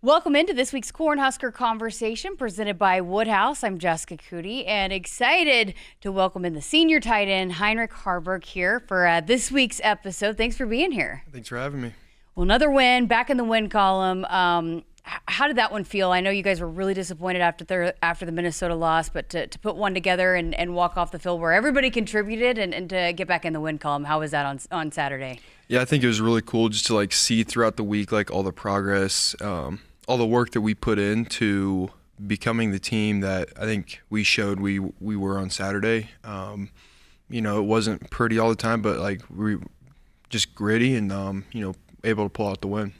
Welcome into this week's Cornhusker Conversation presented by Woodhouse. I'm Jessica Coody and excited to welcome in the senior tight end Heinrich Haarberg here for this week's episode. Thanks for being here. Thanks for having me. Well, another win, back in the win column. How did that one feel? I know you guys were really disappointed after the Minnesota loss, but to put one together and walk off the field where everybody contributed and to get back in the win column, how was that on Saturday? Yeah, I think it was really cool just to see throughout the week all the progress, all the work that we put into becoming the team that I think we showed we were on Saturday. It wasn't pretty all the time, but we just gritty and able to pull out the win.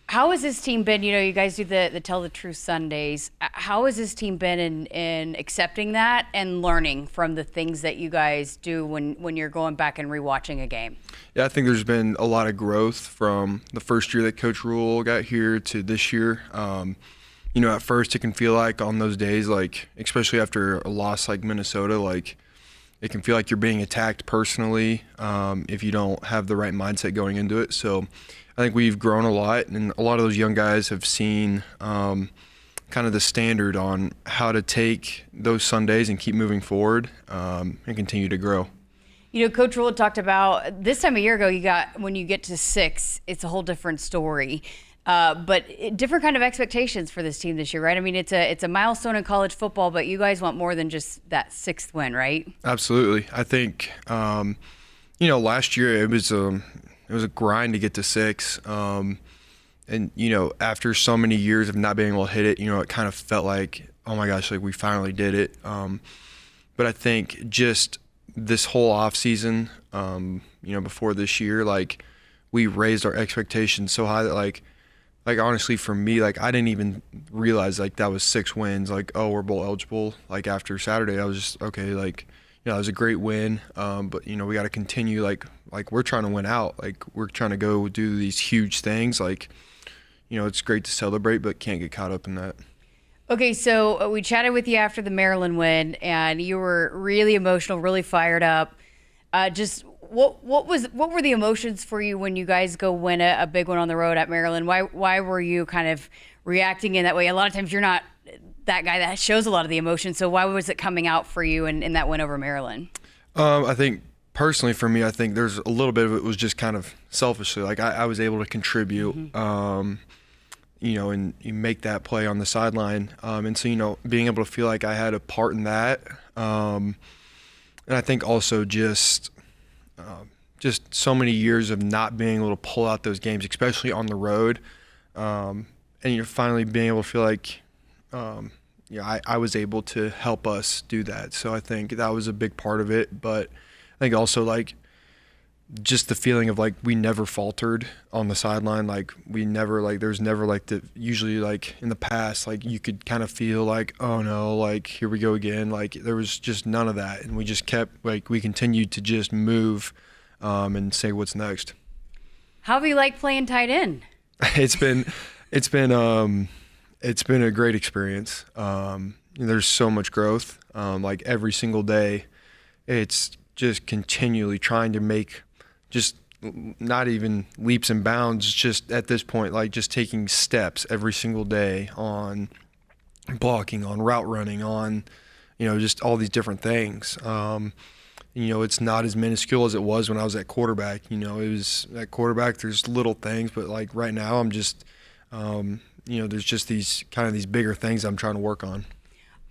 How has this team been? You guys do the Tell the Truth Sundays. How has this team been in accepting that and learning from the things that you guys do when you're going back and rewatching a game? Yeah, I think there's been a lot of growth from the first year that Coach Rule got here to this year. At first it can feel like on those days, especially after a loss like Minnesota, it can feel like you're being attacked personally if you don't have the right mindset going into it. So I think we've grown a lot, and a lot of those young guys have seen kind of the standard on how to take those Sundays and keep moving forward and continue to grow. Coach Rule talked about this time a year ago, when you get to 6, it's a whole different story. But different kind of expectations for this team this year, right? I mean, it's a milestone in college football, but you guys want more than just that 6th win, right? Absolutely. I think, last year it was a grind to get to 6. And after so many years of not being able to hit it, it kind of felt like, oh my gosh, we finally did it. But I think just this whole off season, before this year, we raised our expectations so high that honestly for me, I didn't even realize that was 6 wins. We're bowl eligible. After Saturday, I was just okay. It was a great win. But we got to continue. We're trying to win out. We're trying to go do these huge things. It's great to celebrate, but can't get caught up in that. Okay, so we chatted with you after the Maryland win, and you were really emotional, really fired up. Just what were the emotions for you when you guys go win a big one on the road at Maryland? Why were you kind of reacting in that way? A lot of times you're not that guy that shows a lot of the emotion, so why was it coming out for you in that win over Maryland? I think personally for me, I think there's a little bit of it was just kind of selfishly. I was able to contribute. Mm-hmm. And you make that play on the sideline. And so, being able to feel like I had a part in that. And I think also just so many years of not being able to pull out those games, especially on the road. And you're finally being able to feel like, I was able to help us do that. So I think that was a big part of it. But I think also just the feeling of we never faltered on the sideline. We never there's never usually in the past you could kind of feel oh no, here we go again. There was just none of that, and we just kept we continued to just move and say what's next. How have you liked playing tight end? It's been a great experience. There's so much growth. Every single day, it's just continually trying to make just not even leaps and bounds, just at this point, just taking steps every single day on blocking, on route running, on, just all these different things. It's not as minuscule as it was when I was at quarterback. It was at quarterback, there's little things, but right now I'm just, there's just these bigger things I'm trying to work on.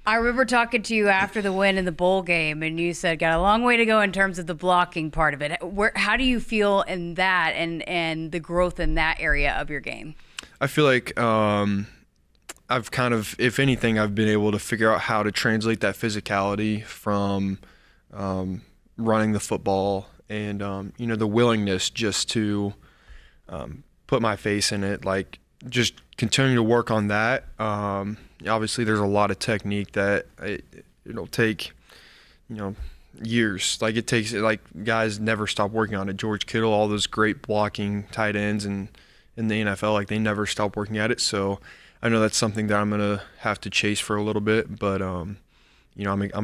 I remember talking to you after the win in the bowl game, and you said got a long way to go in terms of the blocking part of it. How do you feel in that and the growth in that area of your game? I feel like I've kind of, if anything, I've been able to figure out how to translate that physicality from running the football and, the willingness just to put my face in it, just continue to work on that. Obviously, there's a lot of technique that it'll take, years. It takes guys never stop working on it. George Kittle, all those great blocking tight ends in the NFL, they never stop working at it. So I know that's something that I'm gonna have to chase for a little bit, but I'm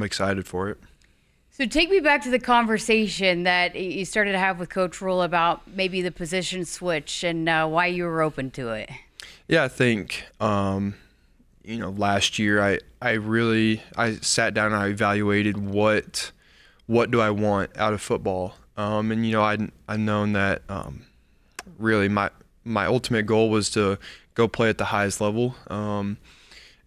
excited for it. So take me back to the conversation that you started to have with Coach Rule about maybe the position switch and why you were open to it. Yeah, I think, last year I sat down and I evaluated what do I want out of football. And I'd known that really my ultimate goal was to go play at the highest level.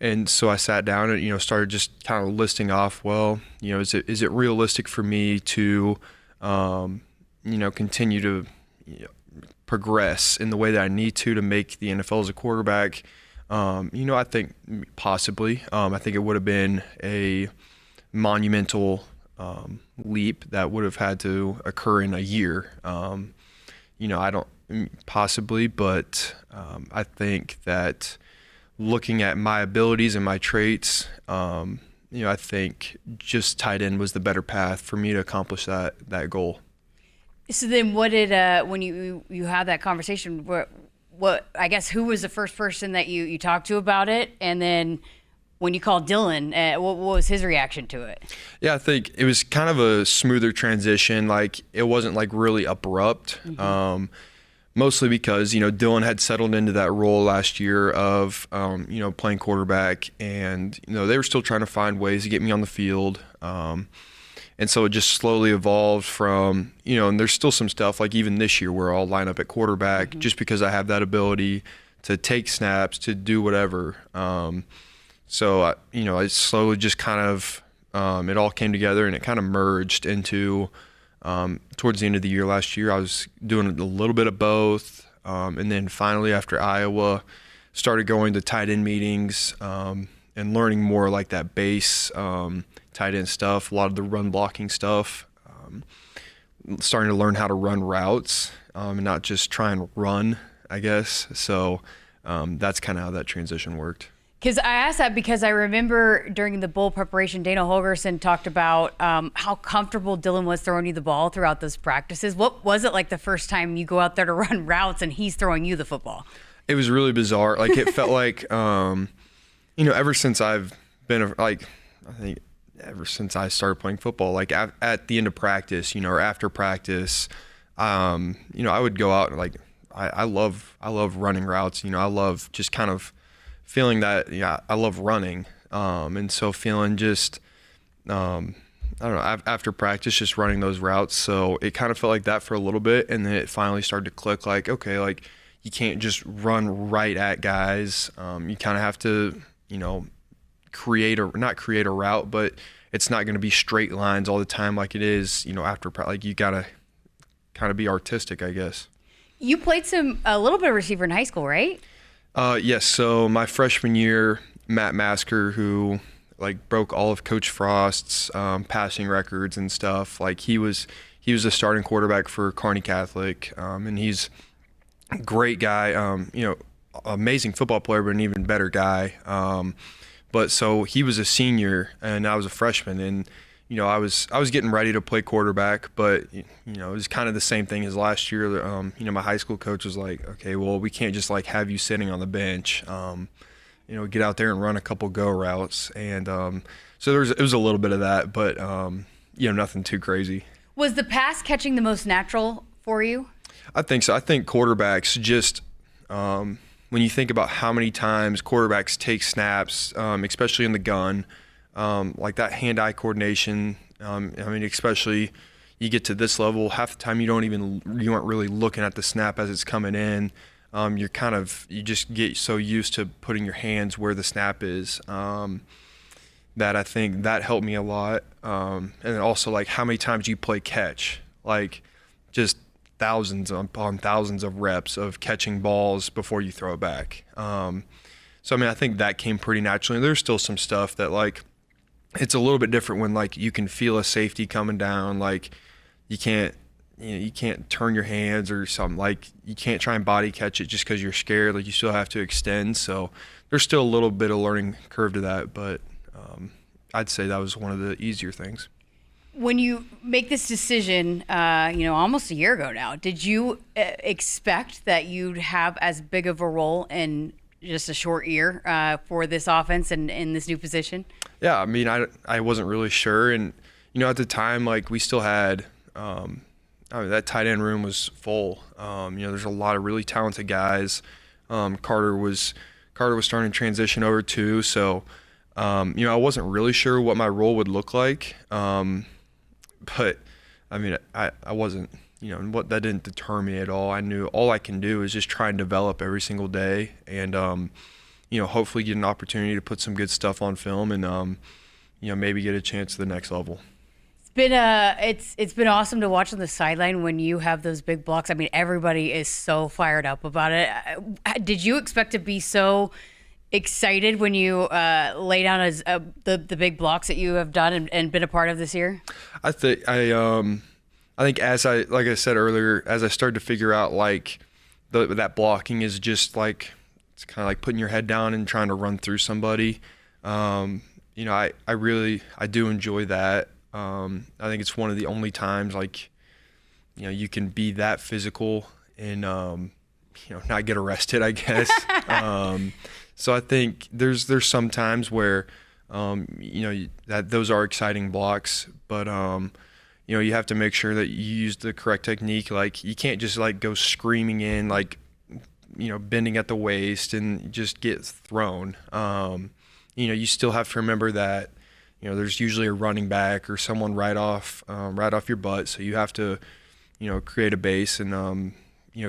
And so I sat down and started just kind of listing off, well, is it realistic for me to continue to progress in the way that I need to make the NFL as a quarterback? I think possibly. I think it would have been a monumental leap that would have had to occur in a year. I don't possibly, but I think that looking at my abilities and my traits, I think just tight end was the better path for me to accomplish that goal. So then what did, when you had that conversation, what I guess, who was the first person that you talked to about it? And then when you called Dylan, what was his reaction to it? Yeah, I think it was kind of a smoother transition. Like, it wasn't like really abrupt. Mm-hmm. Mostly because, Dylan had settled into that role last year of, playing quarterback, and, they were still trying to find ways to get me on the field. And so it just slowly evolved from, and there's still some stuff, like even this year where I'll line up at quarterback, mm-hmm. just because I have that ability to take snaps, to do whatever. So, I slowly just kind of, it all came together and it kind of merged into, towards the end of the year last year, I was doing a little bit of both. And then finally after Iowa, started going to tight end meetings, and learning more like that base, tight end stuff, a lot of the run blocking stuff, starting to learn how to run routes, and not just try and run, I guess. So that's kind of how that transition worked. Because I asked that because I remember during the bowl preparation, Dana Holgerson talked about how comfortable Dylan was throwing you the ball throughout those practices. What was it like the first time you go out there to run routes and he's throwing you the football? It was really bizarre. Like, it felt like, ever since I've been, I think ever since I started playing football, like at the end of practice, or after practice, I would go out and I love running routes. I love just kind of feeling that, I love running. And so feeling just, I don't know, after practice, just running those routes. So it kind of felt like that for a little bit. And then it finally started to click, like, okay, like, you can't just run right at guys. You kind of have to, not create a route, but it's not going to be straight lines all the time like it is, after, like, you got to kind of be artistic, I guess. You played a little bit of receiver in high school, right? Yes. So my freshman year, Matt Masker, who broke all of Coach Frost's passing records and stuff, he was a starting quarterback for Kearney Catholic, and he's a great guy, amazing football player, but an even better guy. But so he was a senior and I was a freshman, and I was getting ready to play quarterback, but it was kind of the same thing as last year. My high school coach was like, okay, well, we can't just have you sitting on the bench. Get out there and run a couple go routes, and so it was a little bit of that, but nothing too crazy. Was the pass catching the most natural for you? I think so. I think quarterbacks just when you think about how many times quarterbacks take snaps, especially in the gun. Like that hand-eye coordination, especially you get to this level, half the time you aren't really looking at the snap as it's coming in. You just get so used to putting your hands where the snap is, that I think that helped me a lot. And then also, how many times you play catch, just thousands upon thousands of reps of catching balls before you throw it back. So I think that came pretty naturally. There's still some stuff that it's a little bit different when you can feel a safety coming down, you can't turn your hands or something, you can't try and body catch it just because you're scared, you still have to extend. So there's still a little bit of learning curve to that, but I'd say that was one of the easier things. When you make this decision, almost a year ago now, did you expect that you'd have as big of a role in just a short year for this offense and in this new position? Yeah, I wasn't really sure, and at the time, we still had that tight end room was full. There's a lot of really talented guys. Carter was starting to transition over too. So, I wasn't really sure what my role would look like. But I mean, I wasn't, what that didn't deter me at all. I knew all I can do is just try and develop every single day and, hopefully get an opportunity to put some good stuff on film and, maybe get a chance to the next level. It's been awesome to watch on the sideline when you have those big blocks. I mean, everybody is so fired up about it. Did you expect to be so excited when you lay down as the big blocks that you have done and been a part of this year? I think like I said earlier, as I started to figure out like that blocking is just like, it's kind of like putting your head down and trying to run through somebody. I do enjoy that. I think it's one of the only times like, you can be that physical and, not get arrested, I guess. So I think there's some times where, that those are exciting blocks, but, you have to make sure that you use the correct technique. Like you can't just like go screaming in, like, bending at the waist and just get thrown. You still have to remember that, there's usually a running back or someone right off your butt. So you have to, create a base and,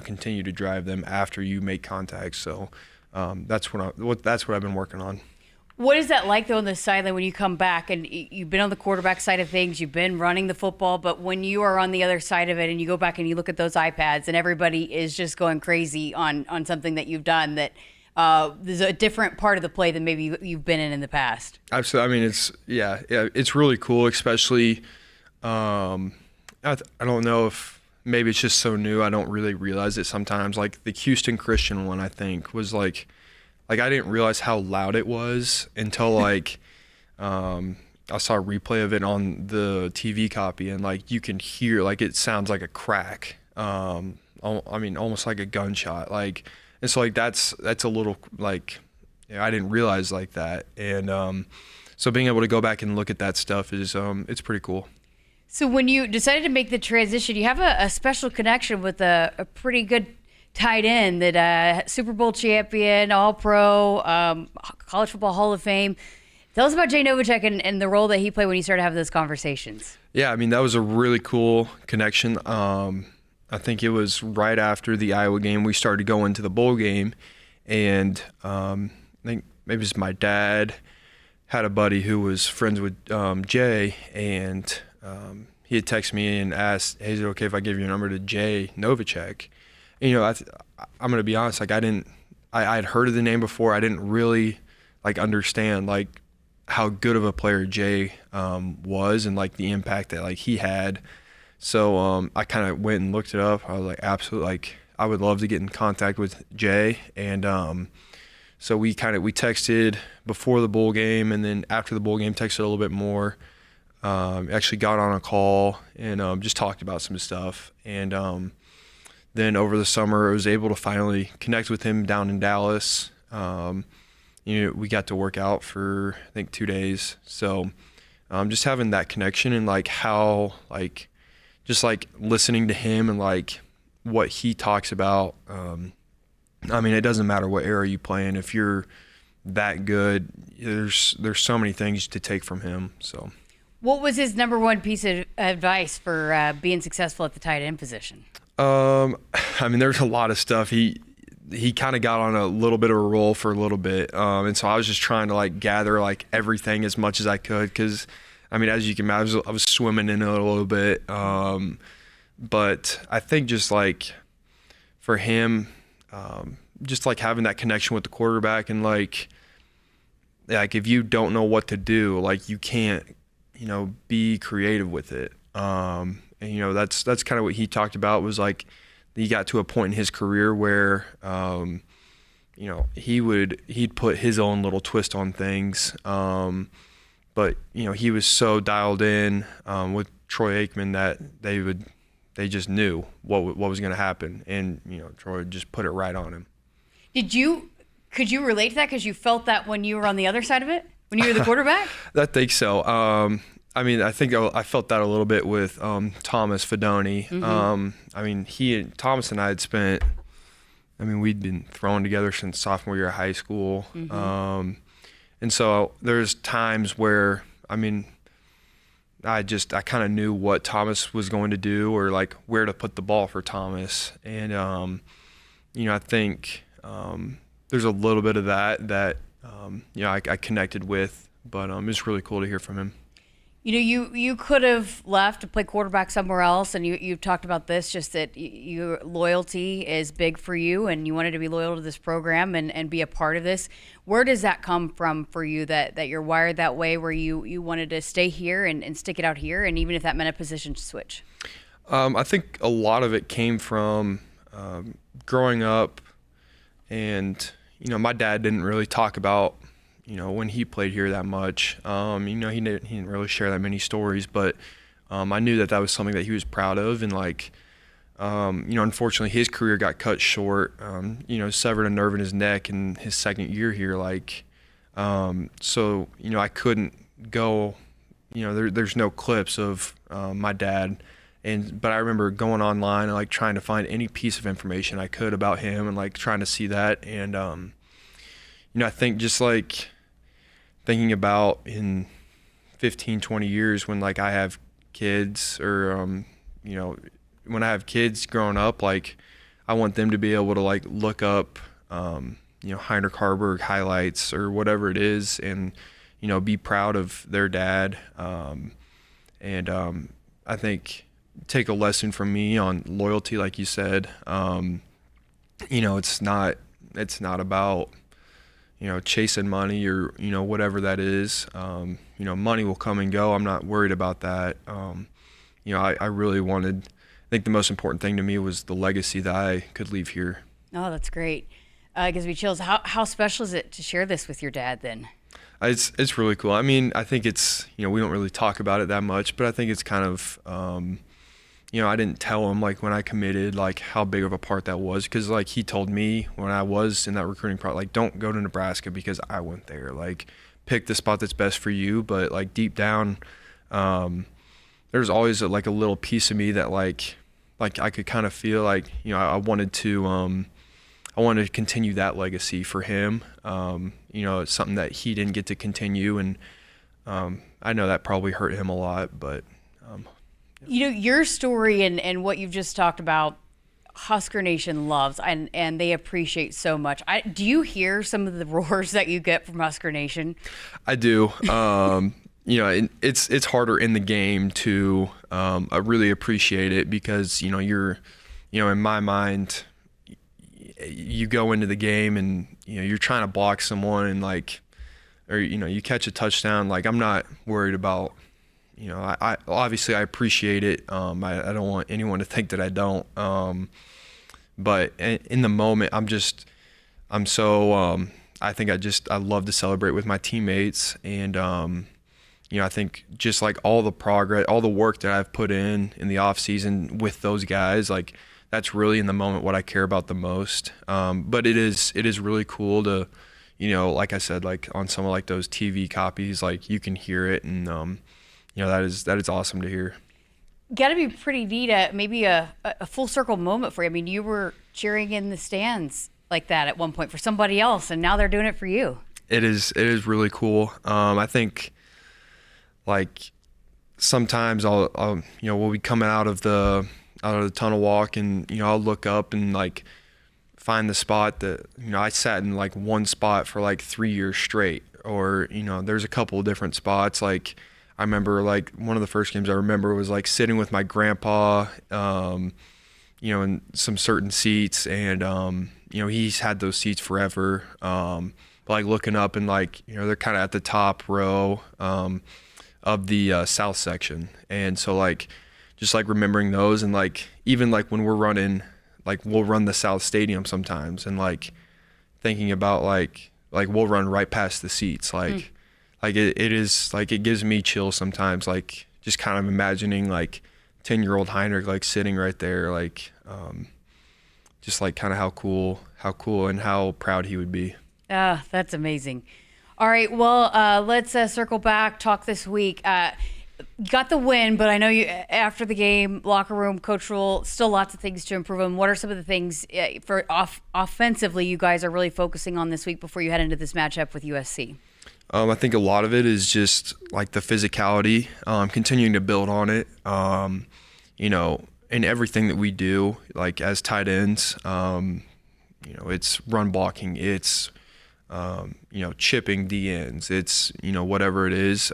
continue to drive them after you make contact. So that's what I've been working on. What is that like though on the sideline when you come back and you've been on the quarterback side of things, you've been running the football, but when you are on the other side of it and you go back and you look at those iPads and everybody is just going crazy on something that you've done that there's a different part of the play than maybe you've been in the past. Absolutely. I mean, it's really cool, especially, I don't know if maybe it's just so new. I don't really realize it sometimes. Like the Houston Christian one, I think was like I didn't realize how loud it was until like, I saw a replay of it on the TV copy and like, you can hear, like, it sounds like a crack. I mean, almost like a gunshot. Like, and so like, that's a little like, I didn't realize like that. And, so being able to go back and look at that stuff is, it's pretty cool. So when you decided to make the transition, you have a special connection with a pretty good tight end that Super Bowl champion, All-Pro, College Football Hall of Fame. Tell us about Jay Novacek and the role that he played when you started having those conversations. Yeah, I mean, that was a really cool connection. I think it was right after the Iowa game we started going to the bowl game, and I think maybe it was my dad had a buddy who was friends with Jay, and he had texted me and asked, "Hey, is it okay if I give your number to Jay Novacek?" And, I'm going to be honest, like I had heard of the name before. I didn't really like understand like how good of a player Jay was and like the impact that like he had. So I kind of went and looked it up. I was like, absolutely, like I would love to get in contact with Jay. And so we texted before the bowl game, and then after the bowl game texted a little bit more. Actually got on a call and just talked about some stuff. And then over the summer, I was able to finally connect with him down in Dallas. We got to work out for, I think, 2 days. So just having that connection and like how, like, just like listening to him and like what he talks about. I mean, it doesn't matter what era you play in. If you're that good, there's so many things to take from him. So, what was his number one piece of advice for being successful at the tight end position? I mean, there's a lot of stuff. He kind of got on a little bit of a roll for a little bit. And so I was just trying to like gather like everything as much as I could. Cause I mean, as you can imagine, I was swimming in it a little bit. But I think just like for him, just like having that connection with the quarterback and like if you don't know what to do, like you can't, be creative with it. And that's kind of what he talked about was like he got to a point in his career where he'd put his own little twist on things, but he was so dialed in with Troy Aikman that they just knew what was going to happen, and Troy just put it right on him. Could you relate to that because you felt that when you were on the other side of it, when you were the quarterback? I think so. I mean, I think I felt that a little bit with Thomas Fidone. Mm-hmm. I mean, Thomas and I had spent I mean, we'd been thrown together since sophomore year of high school. And so there's times where, I mean, I kind of knew what Thomas was going to do, or like where to put the ball for Thomas. And, I think there's a little bit of that I connected with, but it's really cool to hear from him. You could have left to play quarterback somewhere else, and you've talked about this, just that your loyalty is big for you, and you wanted to be loyal to this program and be a part of this. Where does that come from for you, that you're wired that way, where you wanted to stay here and stick it out here, and even if that meant a position switch? I think a lot of it came from growing up, and, my dad didn't really talk about when he played here that much. He didn't really share that many stories, but I knew that was something that he was proud of. And unfortunately his career got cut short, severed a nerve in his neck in his second year here. So, I couldn't go, there's no clips of my dad. But I remember going online and trying to find any piece of information I could about him and trying to see that. And, I think just thinking about in 15, 20 years when I have kids, or, when I have kids growing up, I want them to be able to look up, Heinrich Haarberg highlights or whatever it is, and, be proud of their dad. I think take a lesson from me on loyalty, like you said. It's not about, chasing money or, whatever that is. Money will come and go. I'm not worried about that. I really I think the most important thing to me was the legacy that I could leave here. Oh, that's great. It gives me chills. How special is it to share this with your dad then? It's really cool. I mean, I think it's, we don't really talk about it that much, but I think it's kind of, I didn't tell him when I committed, how big of a part that was, because he told me when I was in that recruiting part, don't go to Nebraska because I went there. Pick the spot that's best for you. But deep down, there's always a little piece of me that I could kind of feel I wanted to continue that legacy for him. It's something that he didn't get to continue, and I know that probably hurt him a lot, but. Your story and what you've just talked about, Husker Nation loves and they appreciate so much. Do you hear some of the roars that you get from Husker Nation? I do. It's harder in the game to really appreciate it because you're in my mind, you go into the game and you're trying to block someone and or you catch a touchdown. I'm not worried about. I obviously I appreciate it. I don't want anyone to think that I don't. But in the moment, I think I love to celebrate with my teammates, and I think just all the progress, all the work that I've put in the off season with those guys, that's really in the moment what I care about the most. But it is really cool to, like I said, on some of those TV copies, you can hear it, and that is awesome to hear. Got to be pretty neat, maybe a full circle moment for you. I mean, you were cheering in the stands like that at one point for somebody else, and now they're doing it for you. It is really cool. I think sometimes I'll we'll be coming out of the tunnel walk, and I'll look up and find the spot that I sat in one spot for 3 years straight, or there's a couple of different spots. I remember one of the first games I remember was sitting with my grandpa, in some certain seats, and he's had those seats forever. But looking up and they're kind of at the top row of the south section, and so just remembering those, and even when we're running, we'll run the south stadium sometimes, and thinking about we'll run right past the seats, it is it gives me chills sometimes, just kind of imagining 10-year-old Heinrich sitting right there, just kind of how cool and how proud he would be. That's amazing. All right, well, let's circle back, talk this week. You got the win, but I know you after the game, locker room, coach Rule, still lots of things to improve on. What are some of the things for offensively you guys are really focusing on this week before you head into this matchup with USC? I think a lot of it is just like the physicality, continuing to build on it. In everything that we do, like as tight ends, it's run blocking, it's chipping D ends, it's whatever it is.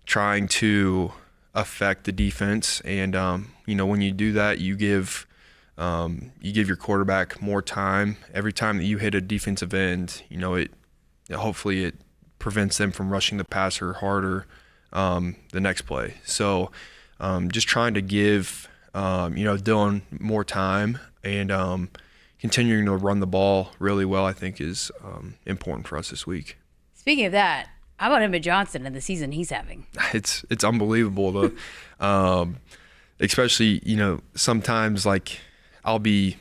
Trying to affect the defense, and when you do that, you give your quarterback more time. Every time that you hit a defensive end, hopefully it prevents them from rushing the passer harder the next play. So just trying to give Dylan more time and continuing to run the ball really well, I think is important for us this week. Speaking of that, how about Emmett Johnson and the season he's having? It's unbelievable to, especially sometimes like I'll be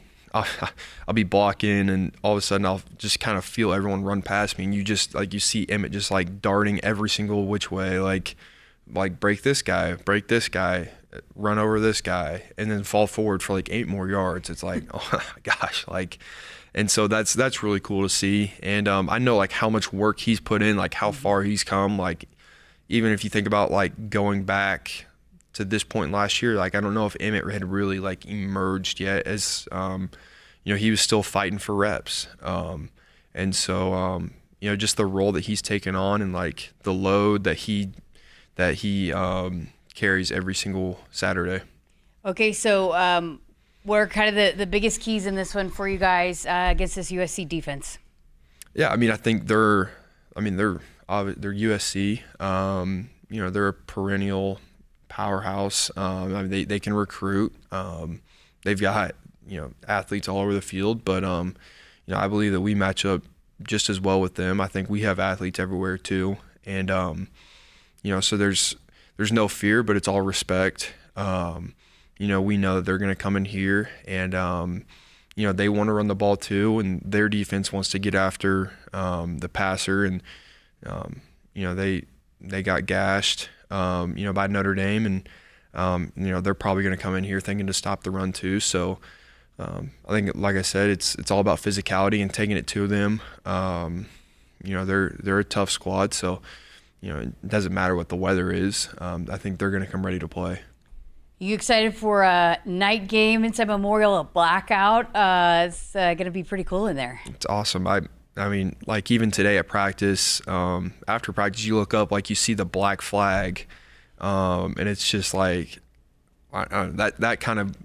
blocking and all of a sudden I'll just kind of feel everyone run past me, and you see Emmett just like darting every single which way, like break this guy, run over this guy, and then fall forward for like 8 more yards. It's like, oh my gosh, and so that's really cool to see. And I know like how much work he's put in, like how far he's come. Like even if you think about like going back to this point last year, like I don't know if Emmett had really like emerged yet as he was still fighting for reps. And so just the role that he's taken on and like the load that he carries every single Saturday. Okay, so what are kind of the biggest keys in this one for you guys against this USC defense? Yeah, I mean, I think they're USC. They're a perennial powerhouse. They can recruit. They've got athletes all over the field, but I believe that we match up just as well with them. I think we have athletes everywhere too, and so there's no fear, but it's all respect. We know that they're going to come in here and, they want to run the ball too, and their defense wants to get after the passer. And, they got gashed, by Notre Dame, and, they're probably going to come in here thinking to stop the run too. So I think, like I said, it's all about physicality and taking it to them. They're a tough squad, so it doesn't matter what the weather is. I think they're going to come ready to play. You excited for a night game inside Memorial, a Blackout? It's going to be pretty cool in there. It's awesome. I mean, like even today at practice, after practice, you look up, like you see the black flag, and it's just like that kind of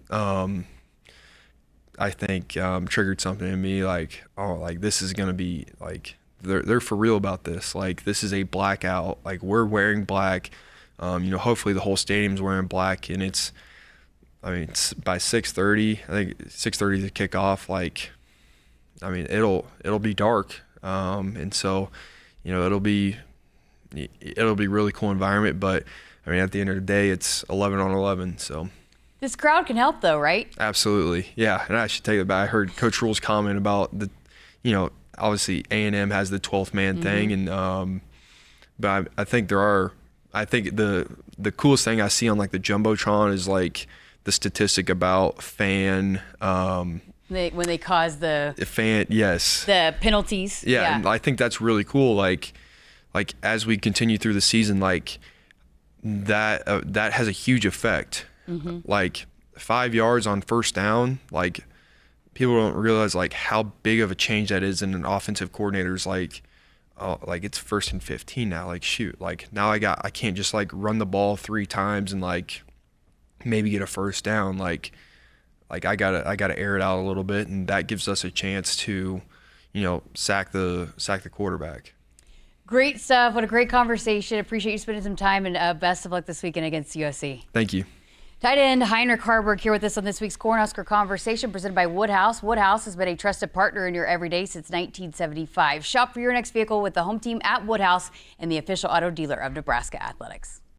I think triggered something in me, like, oh, like this is going to be like they're for real about this. Like this is a Blackout. Like we're wearing black. Hopefully the whole stadium's wearing black, and it's by 6:30. I think 6:30 to kick off. Like, I mean, it'll be dark, and so, it'll be really cool environment. But I mean, at the end of the day, it's 11 on 11. So this crowd can help, though, right? Absolutely, yeah. And I should take it back. I heard Coach Rule's comment about the, obviously A&M has the 12th man thing, and but I think I think the coolest thing I see on like the Jumbotron is like the statistic about fan when they cause the fan, yes, the penalties. Yeah, and I think that's really cool. Like as we continue through the season, like that has a huge effect. Like 5 yards on first down, like people don't realize like how big of a change that is in an offensive coordinator's like. Oh, like it's 1st and 15 now. Like shoot, like now I can't just like run the ball 3 times and like maybe get a first down. Like I gotta air it out a little bit, and that gives us a chance to, sack the quarterback. Great stuff. What a great conversation. Appreciate you spending some time, and best of luck this weekend against USC. Thank you. Tight end Heinrich Haarberg here with us on this week's Cornhusker Conversation, presented by Woodhouse. Woodhouse has been a trusted partner in your everyday since 1975. Shop for your next vehicle with the home team at Woodhouse and the official auto dealer of Nebraska Athletics.